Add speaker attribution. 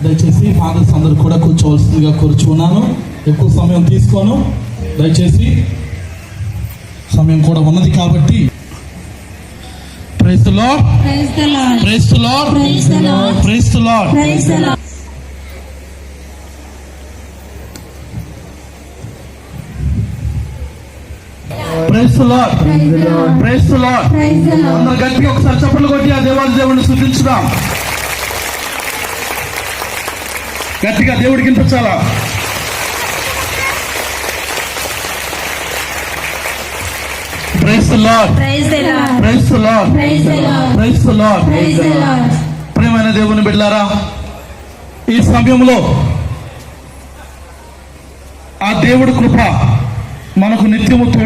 Speaker 1: దయచేసి ఫాదర్స్ అందరూ కూడా కూర్చోవలసిందిగా కూర్చున్నాను. ఎక్కువ సమయం తీసుకోను, దయచేసి సమయం కూడా ఉన్నది కాబట్టి. Praise the Lord, praise the Lord, praise the Lord, praise the Lord, praise the Lord, praise the Lord. Praise the Lord, praise the Lord. అందరూ గట్టిగా ఒకసారి చప్పట్లు కొట్టి ఆ దేవుడిని స్తుతించుదాం. గట్టిగా దేవుడికి వినిపించాలా? Praise the Lord, praise the Lord, praise the Lord, praise the Lord, praise the Lord, praise the Lord. ప్రియమైన దేవుని బిడ్డలారా, ఈ సమయంలో ఆ దేవుడి కృప మనకు నిత్యము